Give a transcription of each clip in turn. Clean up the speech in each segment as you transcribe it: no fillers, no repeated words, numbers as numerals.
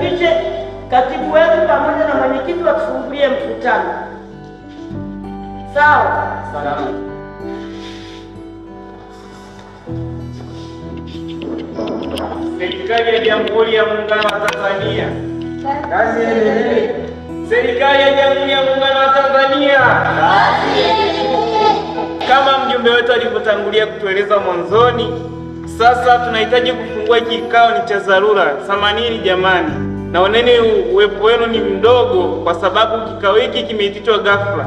nimkaribishe katibu wetu pamoja na mwenyekiti watufungulie mkutano. Sawa? Salama. Serikali ya Jamhuri ya Muungano wa Tanzania. Kazi iendelee. Serikali ya Jamhuri ya Muungano wa Tanzania. Kazi iendelee. Kama mjumbe wetu alivyotangulia kutueleza mwanzoni, sasa tunahitaji kufungua kikao ni cha dharura. Samanini jamani, naoneni uwepo wenu ni mdogo kwa sababu kikao hiki kimeitishwa ghafla.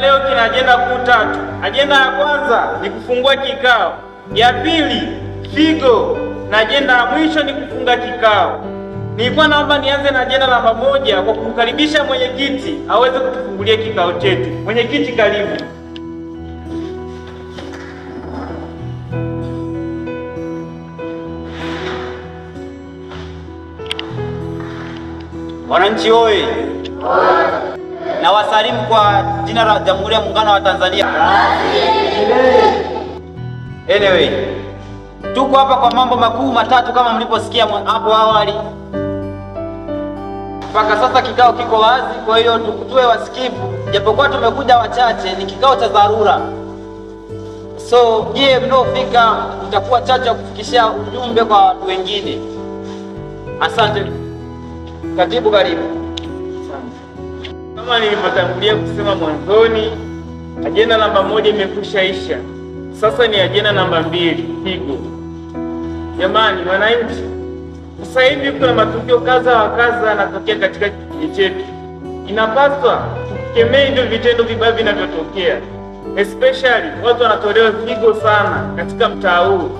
Leo kina ajenda kuu 3. Ajenda ya kwanza ni kufungua kikao, ya pili figo, na ajenda ya mwisho ni kufunga kikao. Nilikuwa naomba nianze na ajenda namba 1 kwa kumkaribisha mwenyekiti aweze kutufungulia kikao chetu. Mwenyekiti, karibu. Wananchi oye! Na wasalimu kwa jina la Jamhuri ya Muungano wa Tanzania. Anyway, tuko hapa kwa mambo makuu matatu kama mliposikia hapo awali. Mpaka sasa kikao kiko wazi, kwa hiyo tuwe wasikivu. Japokuwa tumekuja wachache, ni kikao cha dharura. So, je, mnaofika mtakuwa chache wa kufikishia ujumbe kwa watu wengine. Asante. Katibu, karibu. Kama nilivyotangulia kusema mwanzoni, ajenda namba 1 imekwishaisha. Sasa ni ajenda namba 2, figo. Jamani wananchi, sasa hivi kuna matukio kadha wa kadha yanatokea katika kijiji chetu. Inapaswa tukemee hivyo vitendo vibaya vinavyotokea. Especially watu wanatolewa figo sana katika mtaa huu.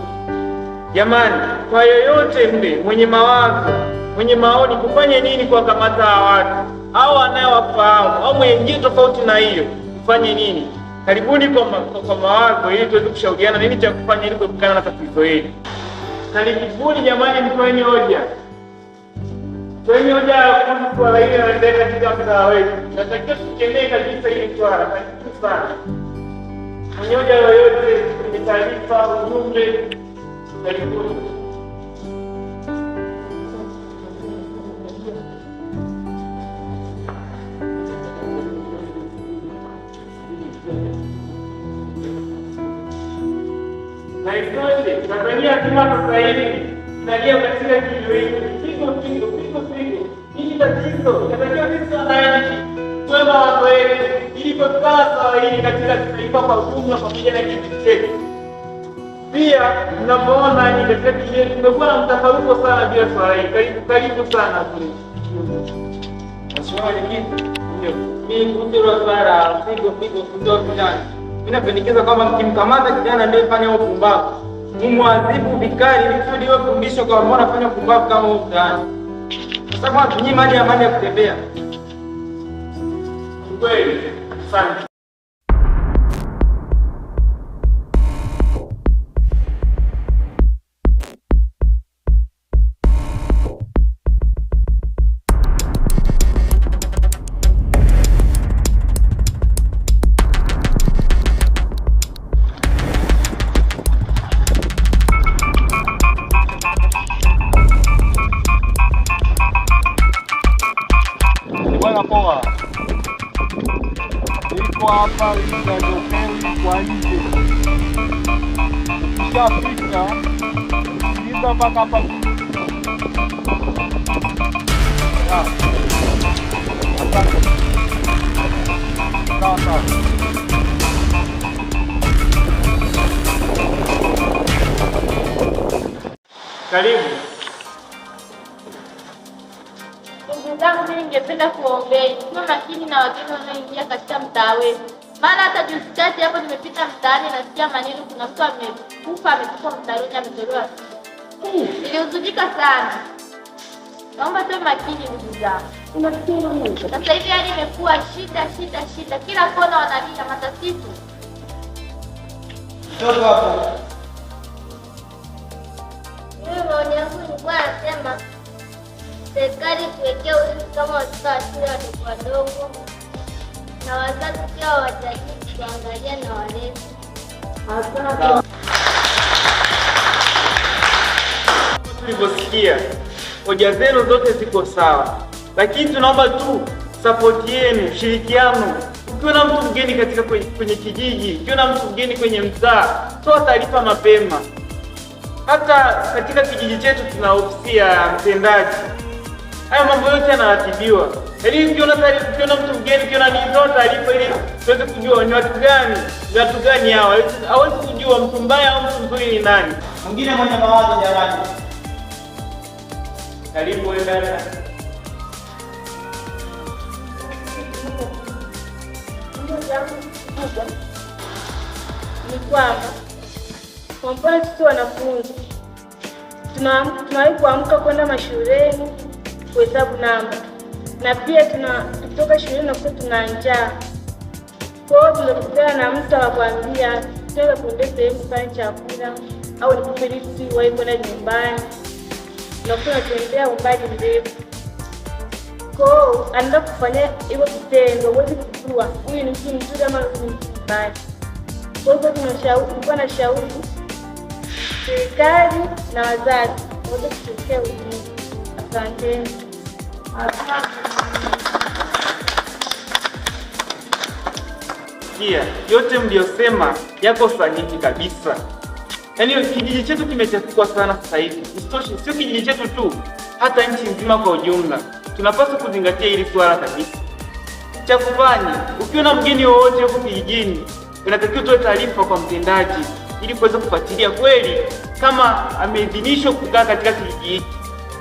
Jamani, kwa yoyote mle mwenye mawazo, mwenye maoni, kufanye nini kwa kamata hawa watu au anayewafahamu au mwenye njia tofauti na hiyo, kufanye nini? Karibuni kwa mawazo ili tuweze kushauriana nini cha kufanya ili kuepukana na tatizo hili. Karibuni jamani, mtoeni hoja. Toeni hoja kuhusu swala hili linaloendelea katika mtaa wetu. Natakiwa tukemee kabisa hili swala. Karibuni sana. Mwenye hoja yoyote, kwenye taarifa, ujumbe, karibuni. Na isitoshe, Tanzania kama sasa hivi tunalia katika kilio hiki. Figo. Hili tatizo inatakiwa sisi wananchi tuwe mawazo yetu ili kuepuka swala hili katika taifa kwa ujumla pamoja na kijiji chetu. Pia mnapoona ni katika kijiji chetu tumekuwa na mtafaruko sana bila swala hili. Karibu sana. Mheshimiwa Mwenyekiti, mimi kuhusu swala la figo kijana, mimi napendekeza kwamba mkimkamata kijana ndiye fanya upumbavu, mumwadhibu vikali ili kusudi iwe fundisho kwa ambao wanafanya upumbavu kama huo mtaani. Sasa kwa tunyima hadi amani ya kutembea. Kweli. Asante. Iko hapa linalopeli kwa nje. Ukishafika sikiliza mpaka hapa. Sawa. Karibu. Mimi ningependa kuombea tuwe makini na wageni wanaoingia katika mtaa wetu. Maana hata juzi kati hapo nimepita mtaani nasikia maneno kuna mtu amekufa mtaani ametolewa. Nilihuzunika sana. Naomba tuwe makini ndugu zangu. Sasa hivi hali imekuwa shida. Kila kona wanalia matatizo. Mtoto hapo. Mimi maoni yangu nilikuwa nasema serikali tuwekee ulinzi kama watoto wa shule wadogo na wazazi pia wajaribu kuangalia na walezi. Tulivyosikia hoja zenu zote ziko sawa, lakini tunaomba tu support yenu, ushirikiano. Ukiona mtu mgeni katika kwenye kijiji, ukiona mtu mgeni kwenye mtaa, toa taarifa mapema. Hata katika kijiji chetu tuna ofisi ya mtendaji. Haya mambo yote yanaratibiwa. Yaani ukiona mtu mgeni, ukiona toa taarifa ili tuweze kujua ni watu gani hawa. Hawezi kujua mtu mbaya au mtu mzuri ni nani. Mwingine mwenye mawazo jamani. Karibu wewe dada. Ni kwamba kwa mfano sisi wanafunzi tunawahi kuamka kwenda mashuleni kuhesabu namba, na pia tukitoka shuleni na tuna njaa. Kwa hiyo tunakutana na mtu anakuambia tunaweza kuendea sehemu kufanya chakula au nikupe lifti wahi kwenda nyumbani, na tunatembea umbali mrefu. Kwa hiyo anaenda kufanya hivyo kitendo, huwezi kujua huyu ni mtu mzuri ama ni mtu mbaya. Kwa hivyo tulikuwa na shauri serikali na wazazi waweze kushirikia huduma. Asanteni. Yote mliosema yako sahihi kabisa. Yaani kijiji chetu kimechafuka sana sasa hivi. Isitoshe, sio kijiji chetu tu, hata nchi nzima kwa ujumla. Tunapaswa kuzingatia hili swala kabisa. Cha kufanya, ukiona mgeni wowote huko kijijini, unatakiwa utoe taarifa kwa mtendaji ili kuweza kufuatilia kweli kama ameidhinishwa kukaa katika kijiji hiki.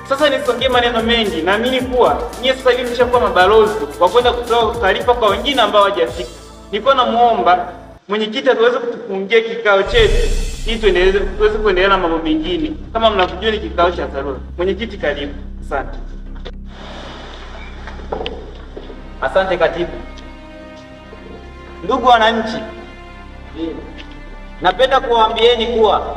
Sasa nisongee maneno mengi, naamini kuwa nyie sasa hivi mshakuwa mabalozi wa kwenda kutoa taarifa kwa wengine ambao hawajafika. Nilikuwa namuomba mwenyekiti aweze kutufungia kikao chetu ili tuweze kuendelea na mambo mengine. Kama mnavyojua ni kikao cha dharura. Mwenyekiti, karibu. Asante. Asante katibu. Ndugu wananchi, napenda kuwaambieni kuwa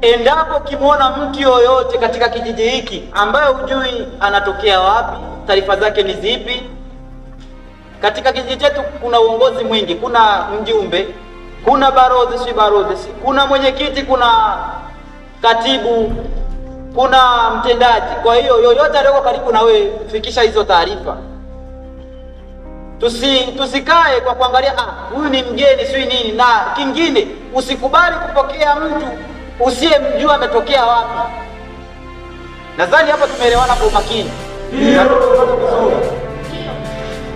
endapo kimwona mtu yoyote katika kijiji hiki ambaye hujui anatokea wapi, taarifa zake ni zipi. Katika kijiji chetu kuna uongozi mwingi, kuna mjumbe, kuna barozi, kuna mwenyekiti, kuna katibu, kuna mtendaji. Kwa hiyo yoyote aliyoko karibu na wewe, fikisha hizo taarifa. Tusikae kwa kuangalia huyu ni mgeni sio nini. Na kingine, usikubali kupokea mtu usiyemjua ametokea wapi. Nadhani hapa tumeelewana kwa makini.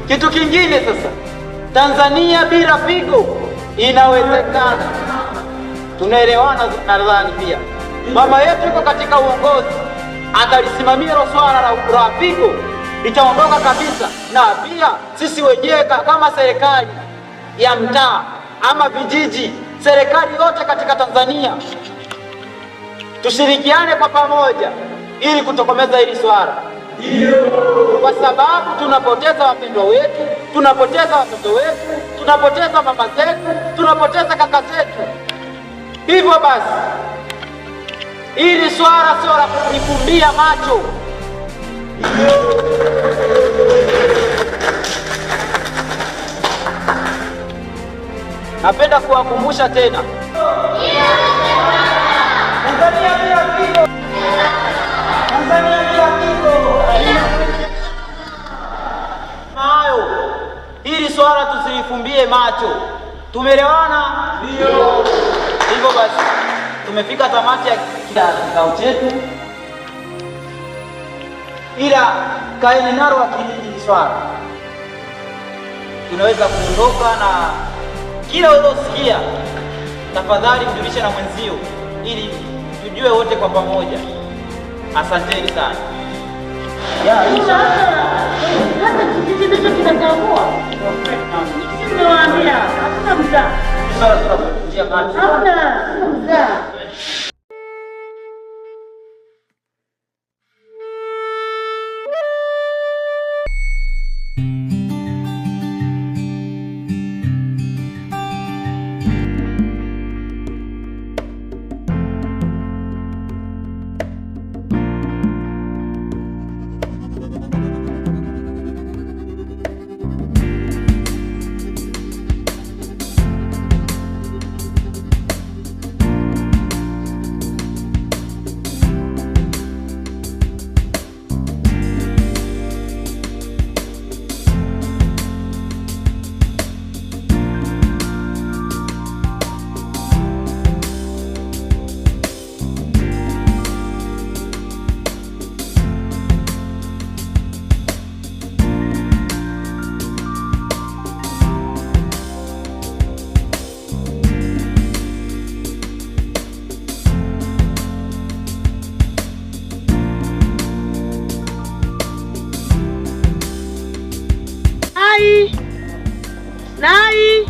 Kitu kingine sasa, Tanzania bila figo inawezekana. Tunaelewana nadhani pia. Mama yetu yuko katika uongozi, atalisimamia hilo swala la figo, litaondoka kabisa. Na pia sisi wenyewe kama serikali ya mtaa ama vijiji, serikali yote katika Tanzania, tushirikiane kwa pamoja ili kutokomeza hili swala. Kwa sababu tunapoteza wapendwa wetu, tunapoteza watoto wetu, tunapoteza mama zetu, tunapoteza kaka zetu. Hivyo basi, hili swala sio la kufumbia macho. Napenda kuwakumbusha tena, Tanzania bila figo, Tanzania bila figo. Hayo, hili swala tusilifumbie macho. Tumeelewana? Ndio. Hivyo basi, tumefika tamati ya kikao chetu, ila kaeni nalo akili swala. Tunaweza kuondoka, na kila uliosikia tafadhali mjulishe na mwenzio ili tujue wote kwa pamoja. Asanteni sana. Hata kijiji chetu kinatambua. Sisi tunawaambia hakuna mzaa. Hakuna mzaa. Nai,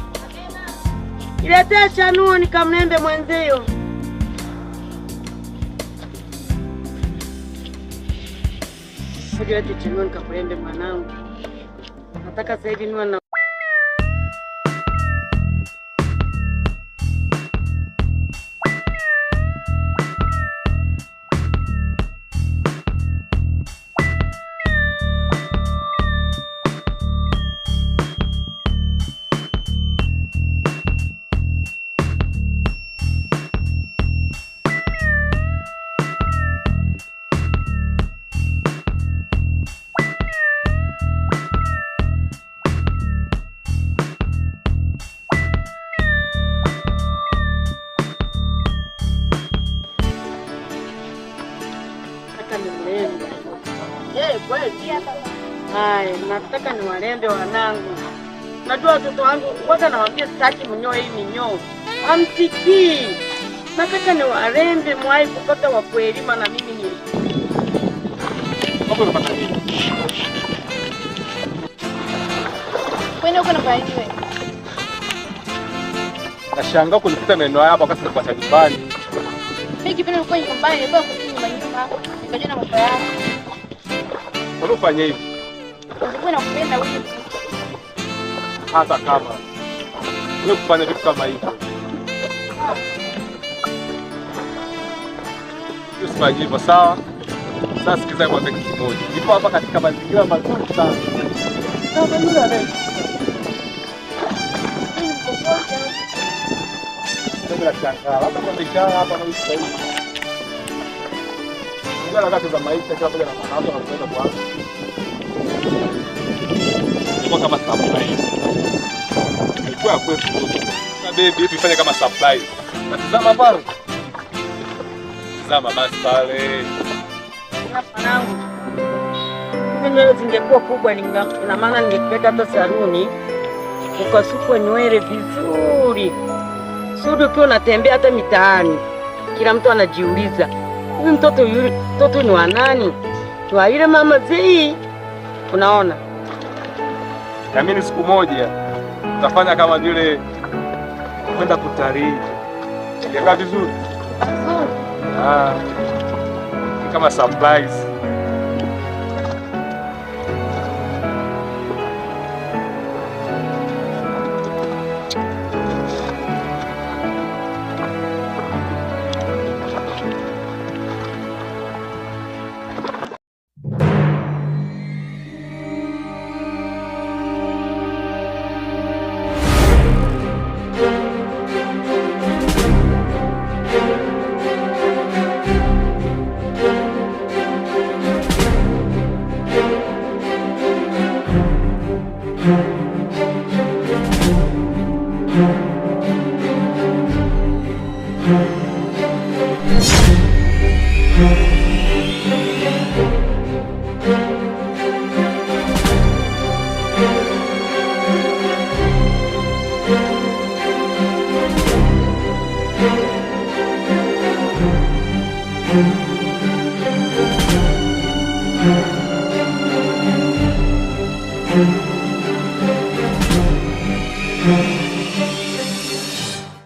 iletee chanuo nikamlembe mwenzio. Ilete chanuo nikakulembe mwanangu. Nataka sasa hivi niwe na nataka niwalembe wanangu. Najua watoto wangu kwanza nawaambia sitaki mnyoe hii minyoo. Hamsikii. Nataka niwalembe mwai kupata wa kuelima na mimi ni. Hapo unapata nini? Kwani uko na faida wewe? Nashangaa kunikuta maeneo hapa wakati nilikuwa nyumbani. Mimi kipindi nilikuwa nyumbani nilikuwa kunyuma nyuma. Nikajana mambo yangu. Mbona ufanye hivi? Nilikuwa nakupenda wewe. Hata kama wewe kufanya vitu kama hivyo. Usifanye hivyo, sawa? Sasa sikiza kwa kitu kimoja. Nipo hapa katika mazingira mazuri sana. Sasa mimi na wewe. Ndio nashangaa. Hapa kwa biashara hapa na hivi. Ndio wakati za maisha kila mmoja na mwanadamu anaweza kuanza. Ndio kama surprise. Ilikuwa kwetu. Na baby tufanye kama surprise. Natazama pale. Tazama basi pale. Mwanangu. Hizi nywele zingekuwa kubwa ina maana ningepeleka hata saluni. Ukasukwa nywele vizuri. Sudi ukiwa unatembea hata mitaani. Kila mtu anajiuliza, huyu mtoto ni wa nani? Ni wa yule mama Zii. Unaona? Naamini siku moja utafanya kama vile kwenda kutalii. Ingekaa vizuri. Kama surprise. Thank you.